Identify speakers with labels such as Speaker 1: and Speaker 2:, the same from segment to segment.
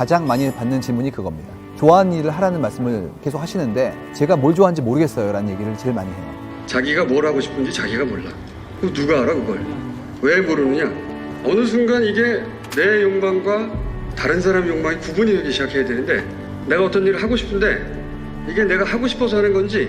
Speaker 1: 가장 많이 받는 질문이 그겁니다. 좋아하는 일을 하라는 말씀을 계속 하시는데 제가 뭘 좋아하는지 모르겠어요 라는 얘기를 제일 많이 해요.
Speaker 2: 자기가 뭘 하고 싶은지 자기가 몰라. 그거 누가 알아 그걸? 왜 모르느냐? 어느 순간 이게 내 욕망과 다른 사람 욕망이 구분이 되기 시작해야 되는데 내가 어떤 일을 하고 싶은데 이게 내가 하고 싶어서 하는 건지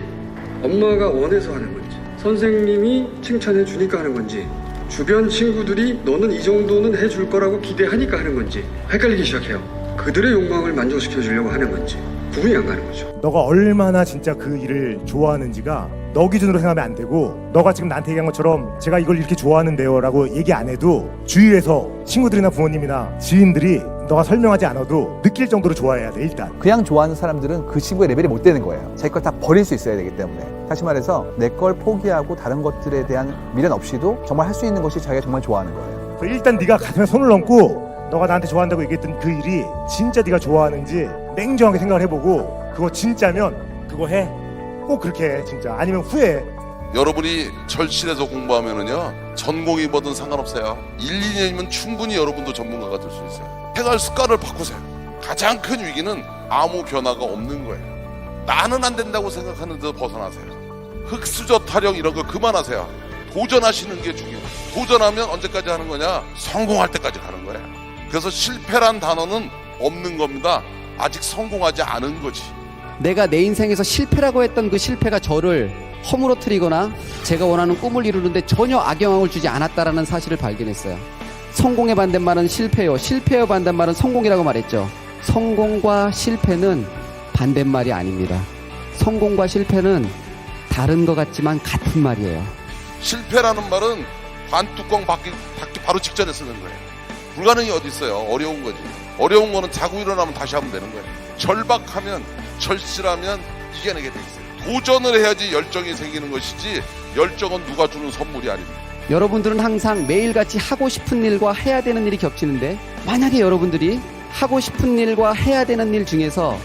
Speaker 2: 엄마가 원해서 하는 건지 선생님이 칭찬해 주니까 하는 건지 주변 친구들이 너는 이 정도는 해줄 거라고 기대하니까 하는 건지 헷갈리기 시작해요. 그들의 욕망을 만족시켜 주려고 하는 건지 구분이 안 가는 거죠.
Speaker 3: 너가 얼마나 진짜 그 일을 좋아하는지가 너 기준으로 생각하면 안 되고, 너가 지금 나한테 얘기한 것처럼 제가 이걸 이렇게 좋아하는데요 라고 얘기 안 해도 주위에서 친구들이나 부모님이나 지인들이 너가 설명하지 않아도 느낄 정도로 좋아해야 돼. 일단
Speaker 1: 그냥 좋아하는 사람들은 그 친구의 레벨이 못 되는 거예요. 자기 걸 다 버릴 수 있어야 되기 때문에. 다시 말해서 내 걸 포기하고 다른 것들에 대한 미련 없이도 정말 할 수 있는 것이 자기가 정말 좋아하는 거예요.
Speaker 3: 일단 네가 가슴에 손을 얹고 너가 나한테 좋아한다고 얘기했던 그 일이 진짜 네가 좋아하는지 냉정하게 생각을 해보고, 그거 진짜면 그거 해. 꼭 그렇게 해 진짜. 아니면 후회해.
Speaker 4: 여러분이 절실해서 공부하면은요 전공이 뭐든 상관없어요. 1, 2년이면 충분히 여러분도 전문가가 될 수 있어요. 생활 습관을 바꾸세요. 가장 큰 위기는 아무 변화가 없는 거예요. 나는 안 된다고 생각하는 데서 벗어나세요. 흑수저 타령 이런 거 그만하세요. 도전하시는 게 중요해요. 도전하면 언제까지 하는 거냐? 성공할 때까지 가는 거예요. 그래서 실패란 단어는 없는 겁니다. 아직 성공하지 않은 거지.
Speaker 5: 내가 내 인생에서 실패라고 했던 그 실패가 저를 허물어뜨리거나 제가 원하는 꿈을 이루는데 전혀 악영향을 주지 않았다라는 사실을 발견했어요. 성공의 반대말은 실패요, 실패의 반대말은 성공이라고 말했죠. 성공과 실패는 반대말이 아닙니다. 성공과 실패는 다른 것 같지만 같은 말이에요.
Speaker 4: 실패라는 말은 관뚜껑 닫기 바로 직전에 쓰는 거예요. 불가능이 어디 있어요. 어려운 거지. 어려운 거는 자고 일어나면 다시 하면 되는 거예요. 절박하면, 절실하면 이겨내게 돼 있어요. 도전을 해야지 열정이 생기는 것이지 열정은 누가 주는 선물이 아닙니다.
Speaker 5: 여러분들은 항상 매일같이 하고 싶은 일과 해야 되는 일이 겹치는데, 만약에 여러분들이 하고 싶은 일과 해야 되는 일 중에서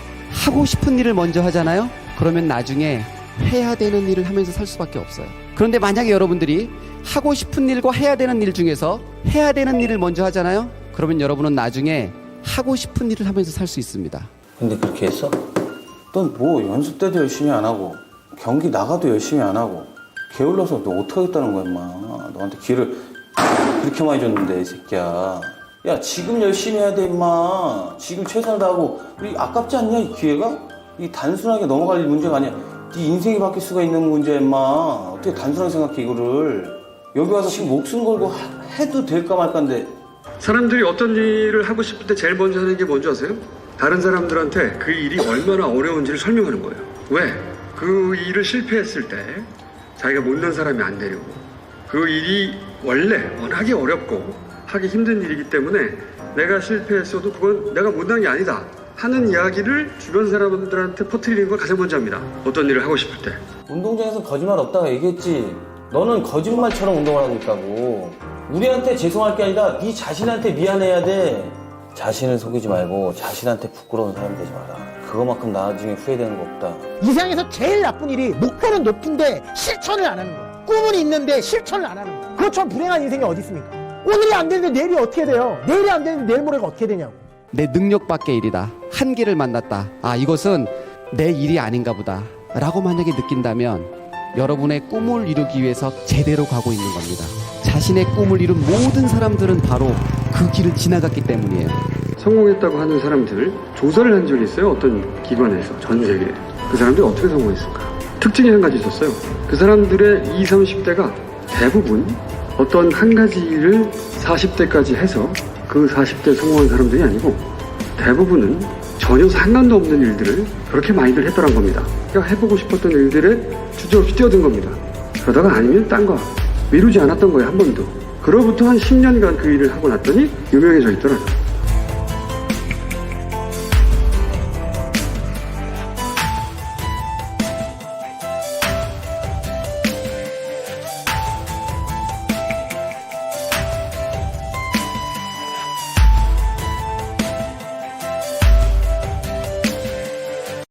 Speaker 5: 하고 싶은 일을 먼저 하잖아요? 그러면 나중에 해야 되는 일을 하면서 살 수밖에 없어요. 그런데 만약에 여러분들이 하고 싶은 일과 해야 되는 일 중에서 해야 되는 일을 먼저 하잖아요? 그러면 여러분은 나중에 하고 싶은 일을 하면서 살 수 있습니다.
Speaker 6: 근데 그렇게 했어? 넌 뭐 연습 때도 열심히 안 하고 경기 나가도 열심히 안 하고 게을러서 너 어떡하겠다는 거야 임마. 너한테 기회를 그렇게 많이 줬는데 이 새끼야. 야 지금 열심히 해야 돼 임마. 지금 최선을 다하고. 우리 아깝지 않냐 이 기회가? 이 단순하게 넘어갈 문제가 아니야. 네 인생이 바뀔 수가 있는 문제야 임마. 어떻게 단순하게 생각해 이거를. 여기 와서 지금 목숨 걸고 해도 될까 말까인데.
Speaker 2: 사람들이 어떤 일을 하고 싶을 때 제일 먼저 하는 게 뭔지 아세요? 다른 사람들한테 그 일이 얼마나 어려운지를 설명하는 거예요. 왜? 그 일을 실패했을 때 자기가 못난 사람이 안 되려고. 그 일이 원래 워낙에 어렵고 하기 힘든 일이기 때문에 내가 실패했어도 그건 내가 못난 게 아니다 하는 이야기를 주변 사람들한테 퍼뜨리는 걸 가장 먼저 합니다. 어떤 일을 하고 싶을 때.
Speaker 6: 운동장에서 거짓말 없다가 얘기했지. 너는 거짓말처럼 운동을 하고 있다고. 우리한테 죄송할 게 아니라 네 자신한테 미안해야 돼. 자신을 속이지 말고 자신한테 부끄러운 사람 되지 마라. 그거만큼 나중에 후회되는 거 없다.
Speaker 7: 이 세상에서 제일 나쁜 일이 목표는 높은데 실천을 안 하는 거예요. 꿈은 있는데 실천을 안 하는 거예요. 그것처럼 불행한 인생이 어디 있습니까? 오늘이 안 되는데 내일이 어떻게 돼요? 내일이 안 되는데 내일 모레가 어떻게 되냐고.
Speaker 5: 내 능력 밖의 일이다. 한계를 만났다. 아, 이것은 내 일이 아닌가 보다 라고 만약에 느낀다면 여러분의 꿈을 이루기 위해서 제대로 가고 있는 겁니다. 자신의 꿈을 이룬 모든 사람들은 바로 그 길을 지나갔기 때문이에요.
Speaker 2: 성공했다고 하는 사람들 조사를 한 적이 있어요. 어떤 기관에서 전 세계에. 그 사람들이 어떻게 성공했을까? 특징이 한 가지 있었어요. 그 사람들의 20, 30대가 대부분 어떤 한 가지 일을 40대까지 해서 그 40대 성공한 사람들이 아니고 대부분은 전혀 상관도 없는 일들을 그렇게 많이들 했더란 겁니다. 그러니까 해보고 싶었던 일들에 주저없이 뛰어든 겁니다. 그러다가 아니면 딴 거 미루지 않았던 거예요. 한 번도. 그로부터 한 10년간 그 일을 하고 났더니 유명해져 있더라고요.